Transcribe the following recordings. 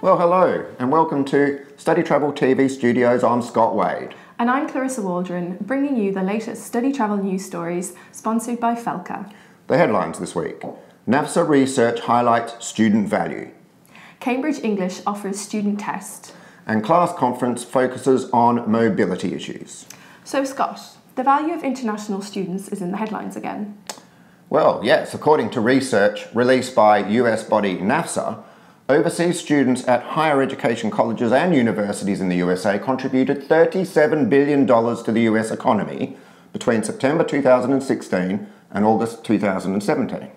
Well, hello and welcome to Study Travel TV Studios. I'm Scott Wade. And I'm Clarissa Waldron, bringing you the latest study travel news stories sponsored by Felka. The headlines this week. Nafsa research highlights student value. Cambridge English offers student test. And class conference focuses on mobility issues. So Scott, the value of international students is in the headlines again. Well, yes, according to research released by US body Nafsa, overseas students at higher education colleges and universities in the USA contributed $37 billion to the US economy between September 2016 and August 2017.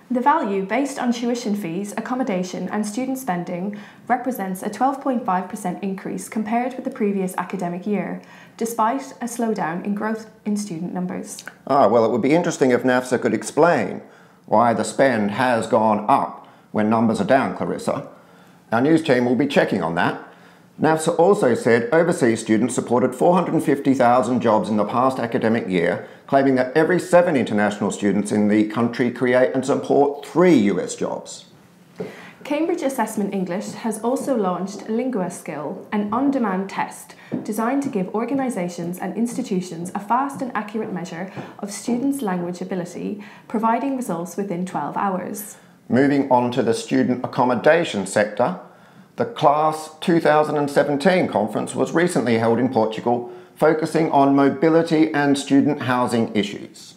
The value based on tuition fees, accommodation and student spending represents a 12.5% increase compared with the previous academic year, despite a slowdown in growth in student numbers. Well, it would be interesting if Nafsa could explain why the spend has gone up when numbers are down, Clarissa. Our news team will be checking on that. Nafsa also said overseas students supported 450,000 jobs in the past academic year, claiming that every 7 international students in the country create and support 3 US jobs. Cambridge Assessment English has also launched LinguaSkill, an on-demand test designed to give organisations and institutions a fast and accurate measure of students' language ability, providing results within 12 hours. Moving on to the student accommodation sector, the Class 2017 conference was recently held in Portugal, focusing on mobility and student housing issues.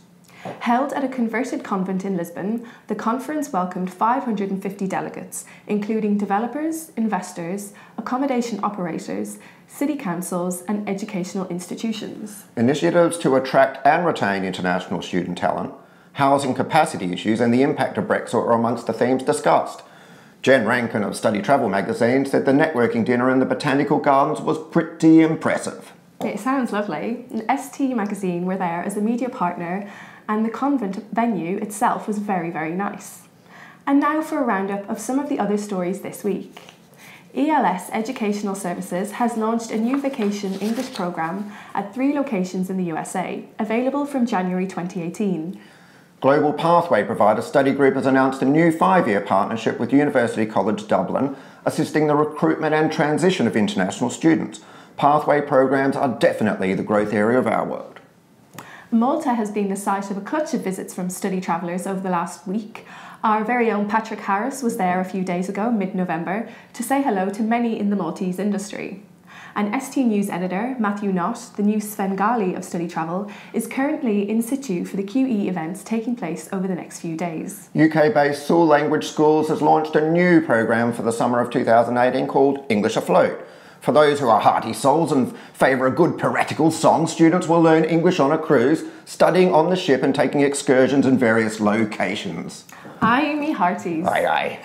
Held at a converted convent in Lisbon, the conference welcomed 550 delegates, including developers, investors, accommodation operators, city councils and educational institutions. Initiatives to attract and retain international student talent, housing capacity issues and the impact of Brexit are amongst the themes discussed. Jen Rankin of Study Travel magazine said the networking dinner in the Botanical Gardens was pretty impressive. It sounds lovely. ST magazine were there as a media partner and the convent venue itself was very, very nice. And now for a roundup of some of the other stories this week. ELS Educational Services has launched a new vacation English programme at 3 locations in the USA, available from January 2018. Global pathway provider Study Group has announced a new 5-year partnership with University College Dublin, assisting the recruitment and transition of international students. Pathway programs are definitely the growth area of our world. Malta has been the site of a clutch of visits from study travellers over the last week. Our very own Patrick Harris was there a few days ago, mid-November, to say hello to many in the Maltese industry. And ST News editor Matthew Knott, the new Svengali of study travel, is currently in situ for the QE events taking place over the next few days. UK-based Seoul Language Schools has launched a new programme for the summer of 2018 called English Afloat. For those who are hearty souls and favour a good piratical song, students will learn English on a cruise, studying on the ship and taking excursions in various locations. Aye, me hearties. Aye, aye.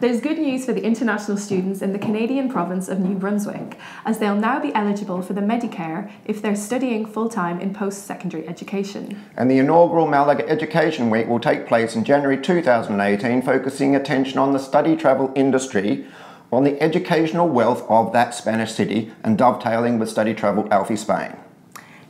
There's good news for the international students in the Canadian province of New Brunswick, as they'll now be eligible for the Medicare if they're studying full-time in post-secondary education. And the inaugural Malaga Education Week will take place in January 2018, focusing attention on the study travel industry, on the educational wealth of that Spanish city and dovetailing with Study Travel Alfie Spain.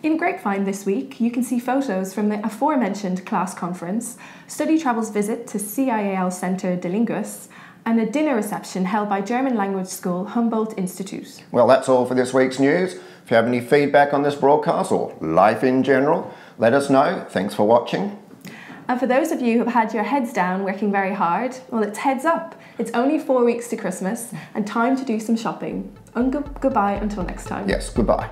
In Grapevine this week, you can see photos from the aforementioned class conference, Study Travel's visit to CIAL Centre de Linguas, and a dinner reception held by German language school Humboldt Institute. Well, that's all for this week's news. If you have any feedback on this broadcast or life in general, let us know. Thanks for watching. And for those of you who have had your heads down working very hard, well, it's heads up. It's only 4 weeks to Christmas and time to do some shopping. Goodbye until next time. Yes, goodbye.